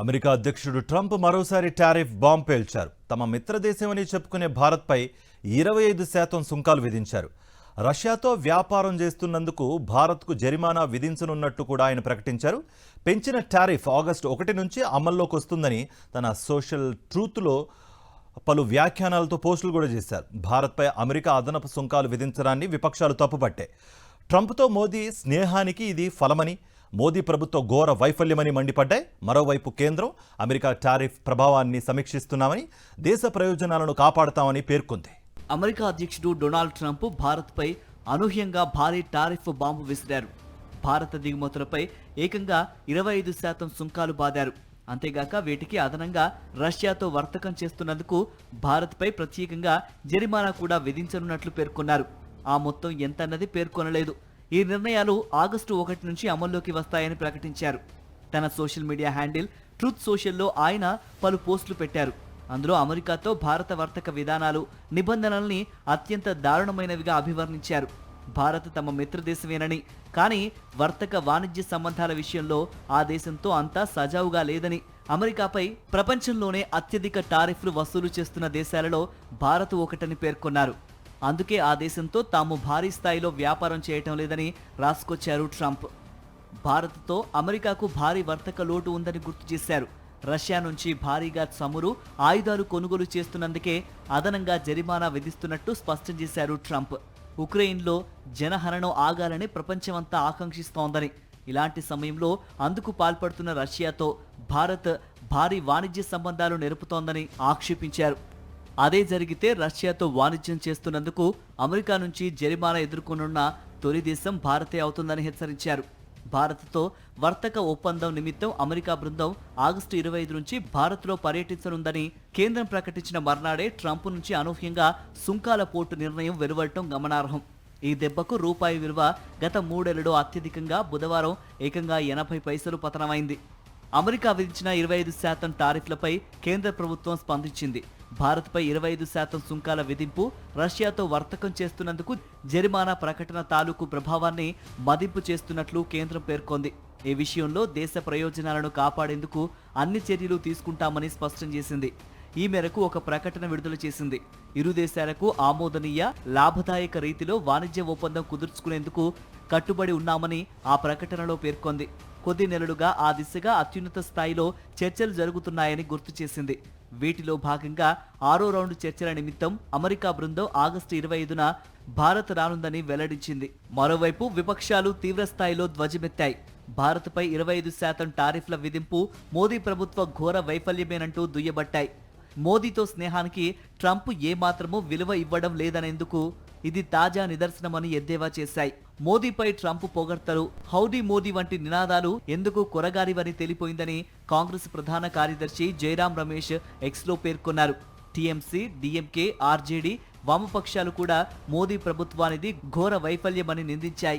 America అధ్యక్షుడు Trump మరోసారి tariff bomb పేల్చారు. తమ మిత్రదేశమని చెప్పుకునే భారత్పై 25% సుంకాలు విధించారు. రష్యాతో వ్యాపారం చేస్తున్నందుకు భారత్కు జరిమానా విధించనున్నట్టు కూడా ఆయన ప్రకటించారు. పెంచిన టారిఫ్ ఆగస్టు 1 నుంచి అమల్లోకి వస్తుందని తన సోషల్ ట్రూత్లో పలు వ్యాఖ్యానాలతో పోస్టులు కూడా చేశారు. భారత్పై అమెరికా అదనపు సుంకాలు విధించడాన్ని విపక్షాలు తప్పుపట్టాయి. ట్రంప్తో మోదీ స్నేహానికి ఇది ఫలమని, మోదీ ప్రభుత్వ ఘోర వైఫల్యమని మండిపడ్డాయి. మరోవైపు కేంద్రం అమెరికా టారిఫ్ ప్రభావాన్ని సమీక్షిస్తున్నామని, దేశ ప్రయోజనాలను కాపాడతామని పేర్కొంది. అమెరికా అధ్యక్షుడు డొనాల్డ్ ట్రంప్ భారత్పై అనూహ్యంగా భారీ టారిఫ్ బాంబు విసిరారు. భారత దిగుమతులపై ఏకంగా 25% సుంకాలు బాదారు. అంతేగాక వీటికి అదనంగా రష్యాతో వర్తకం చేస్తున్నందుకు భారత్పై ప్రత్యేకంగా జరిమానా కూడా విధించనున్నట్లు పేర్కొన్నారు. ఆ మొత్తం ఎంతన్నది పేర్కొనలేదు. ఈ నిర్ణయాలు ఆగస్టు 1 నుంచి అమల్లోకి వస్తాయని ప్రకటించారు. తన సోషల్ మీడియా హ్యాండిల్ ట్రూత్ సోషల్లో ఆయన పలు పోస్టులు పెట్టారు. అందులో అమెరికాతో భారత వర్తక విధానాలు, నిబంధనల్ని అత్యంత దారుణమైనవిగా అభివర్ణించారు. భారత్ తమ మిత్రదేశమేనని, కానీ వర్తక వాణిజ్య సంబంధాల విషయంలో ఆ దేశంతో అంతా సజావుగా లేదని, అమెరికాపై ప్రపంచంలోనే అత్యధిక టారిఫ్లు వసూలు చేస్తున్న దేశాలలో భారత్ ఒకటని పేర్కొన్నారు. అందుకే ఆ దేశంతో తాము భారీ స్థాయిలో వ్యాపారం చేయటం లేదని రాసుకొచ్చారు ట్రంప్. భారత్తో అమెరికాకు భారీ వర్తక లోటు ఉందని గుర్తు చేశారు. రష్యా నుంచి భారీగా చమురు, ఆయుధాలు కొనుగోలు చేస్తున్నందుకే అదనంగా జరిమానా విధిస్తున్నట్టు స్పష్టం చేశారు ట్రంప్. ఉక్రెయిన్లో జనహరణం ఆగాలని ప్రపంచమంతా ఆకాంక్షిస్తోందని, ఇలాంటి సమయంలో అందుకు పాల్పడుతున్న రష్యాతో భారత్ భారీ వాణిజ్య సంబంధాలు నెరుపుతోందని ఆక్షేపించారు. అదే జరిగితే రష్యాతో వాణిజ్యం చేస్తున్నందుకు అమెరికా నుంచి జరిమానా ఎదుర్కొనున్న తొలి దేశం భారతే అవుతుందని హెచ్చరించారు. భారత్తో వర్తక ఒప్పందం నిమిత్తం అమెరికా బృందం ఆగస్టు 25 నుంచి భారత్లో పర్యటించనుందని కేంద్రం ప్రకటించిన మర్నాడే ట్రంప్ నుంచి అనూహ్యంగా సుంకాల పోటు నిర్ణయం వెలువడటం గమనార్హం. ఈ దెబ్బకు రూపాయి విలువ గత 3 ఏళ్లలో అత్యధికంగా బుధవారం ఏకంగా 80 పైసలు పతనమైంది. అమెరికా విధించిన 25% టారిఫ్లపై కేంద్ర ప్రభుత్వం స్పందించింది. భారత్పై 25% సుంకాల విధింపు, రష్యాతో వర్తకం చేస్తున్నందుకు జరిమానా ప్రకటన తాలూకు ప్రభావాన్ని మదింపు చేస్తున్నట్లు కేంద్రం పేర్కొంది. ఈ విషయంలో దేశ ప్రయోజనాలను కాపాడేందుకు అన్ని చర్యలు తీసుకుంటామని స్పష్టం చేసింది. ఈ మేరకు ఒక ప్రకటన విడుదల చేసింది. ఇరు దేశాలకు ఆమోదనీయ, లాభదాయక రీతిలో వాణిజ్య ఒప్పందం కుదుర్చుకునేందుకు కట్టుబడి ఉన్నామని ఆ ప్రకటనలో పేర్కొంది. కొద్ది నెలలుగా ఆ దిశగా అత్యున్నత స్థాయిలో చర్చలు జరుగుతున్నాయని గుర్తు చేసింది. వీటిలో భాగంగా 6వ రౌండ్ చర్చల నిమిత్తం అమెరికా బృందం ఆగస్టు 25న భారత్ రానుందని వెల్లడించింది. మరోవైపు విపక్షాలు తీవ్రస్థాయిలో ధ్వజమెత్తాయి. భారత్పై 25% టారిఫ్ల విధింపు మోదీ ప్రభుత్వ ఘోర వైఫల్యమేనంటూ దుయ్యబట్టాయి. మోదీతో స్నేహానికి ట్రంప్ ఏమాత్రమూ విలువ ఇవ్వడం లేదనేందుకు ఇది తాజా నిదర్శనమని ఎద్దేవా చేశాయి. మోదీపై ట్రంప్ పొగడ్తలు, హౌడీ మోదీ వంటి నినాదాలు ఎందుకు కొరగారివని తెలిపోయిందని కాంగ్రెస్ ప్రధాన కార్యదర్శి జైరాం రమేష్ ఎక్స్లో పేర్కొన్నారు. టీఎంసీ, డీఎంకే, ఆర్జేడీ వామపక్షాలు కూడా మోదీ ప్రభుత్వానిది ఘోర వైఫల్యమని నిందించాయి.